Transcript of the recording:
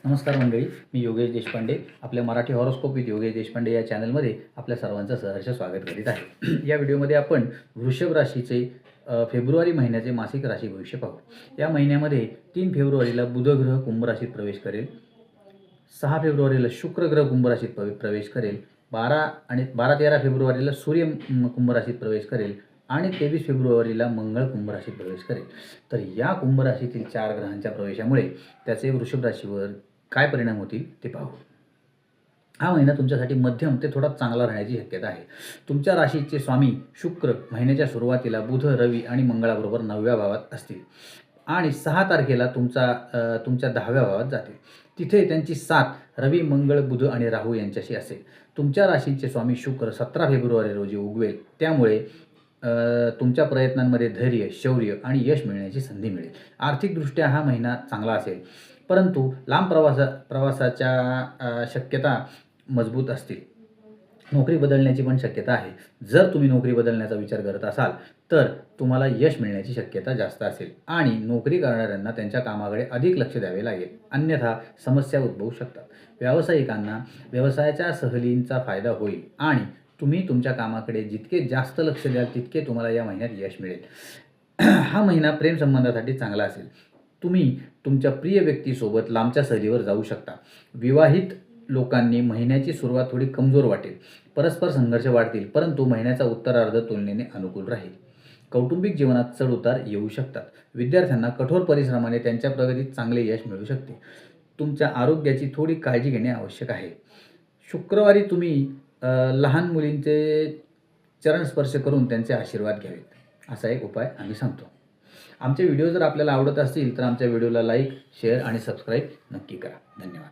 नमस्कार मंडळी, मी योगेश देशपांडे. आपल्या मराठी हॉरोस्कोप विथ योगेश देशपांडे या चॅनलमध्ये आपल्या सर्वांचं सहर्ष स्वागत करीत आहे. या व्हिडिओमध्ये आपण वृषभ राशीचे फेब्रुवारी महिन्याचे मासिक राशी भविष्य पाहू. या महिन्यामध्ये 3 फेब्रुवारीला बुध ग्रह कुंभ राशीत प्रवेश करेल, 6 फेब्रुवारीला शुक्र ग्रह कुंभ राशीत प्रवेश करेल, 12-13 फेब्रुवारीला सूर्य कुंभ राशीत प्रवेश करेल आणि 23 फेब्रुवारीला मंगळ कुंभ राशीत प्रवेश करेल. तर या कुंभ राशीतील 4 ग्रहांच्या प्रवेशामुळे त्याचे वृषभ राशीवर काय परिणाम होतील ते पाहू. हा महिना तुमच्यासाठी मध्यम ते थोडा चांगला राहण्याची शक्यता आहे. तुमच्या राशीचे स्वामी शुक्र महिन्याच्या सुरुवातीला बुध, रवी आणि मंगळाबरोबर 9व्या भावात असतील आणि 6 तारखेला तुमच्या 10व्या भावात जातील. तिथे त्यांची साथ रवी, मंगळ, बुध आणि राहू यांच्याशी असेल. तुमच्या राशीचे स्वामी शुक्र 17 फेब्रुवारी रोजी उगवेल. त्यामुळे तुमच्या प्रयत्नांमध्ये धैर्य, शौर्य आणि यश मिळण्याची संधी मिळेल. आर्थिकदृष्ट्या हा महिना चांगला असेल, परंतु लांब प्रवासाच्या शक्यता मजबूत असतील. नोकरी बदलण्याची पण शक्यता आहे. जर तुम्ही नोकरी बदलण्याचा विचार करत असाल तर तुम्हाला यश मिळण्याची शक्यता जास्त असेल आणि नोकरी करणाऱ्यांना त्यांच्या कामाकडे अधिक लक्ष द्यावे लागेल, अन्यथा समस्या उद्भवू शकतात. व्यावसायिकांना व्यवसायाच्या सहलींचा फायदा होईल आणि तुम्ही तुमच्या कामाकडे जितके जास्त लक्ष द्याल तितके तुम्हाला या महिन्यात यश मिळेल. हा महिना प्रेमसंबंधासाठी चांगला असेल. तुम्ही तुमच्या प्रिय व्यक्तीसोबत लांबच्या सहलीवर जाऊ शकता. विवाहित लोकांनी महिन्याची सुरुवात थोडी कमजोर वाटेल. परस्पर संघर्ष वाढतील, परंतु महिन्याचा उत्तरार्ध तुलनेने अनुकूल राहील. कौटुंबिक जीवनात चढ-उतार येऊ शकतात. विद्यार्थ्यांना कठोर परिश्रमाने त्यांच्या प्रगतीत चांगले यश मिळू शकते. तुमच्या आरोग्याची थोडी काळजी घेणे आवश्यक आहे. शुक्रवारी तुम्ही लहान मुलींचे चरण स्पर्श करून त्यांचे आशीर्वाद घ्यावेत, असा एक उपाय आम्ही सांगतो. आमचे व्हिडिओ जर आपल्याला आवडत असतील तर आमच्या व्हिडिओला लाईक, शेअर आणि सबस्क्राईब नक्की करा. धन्यवाद.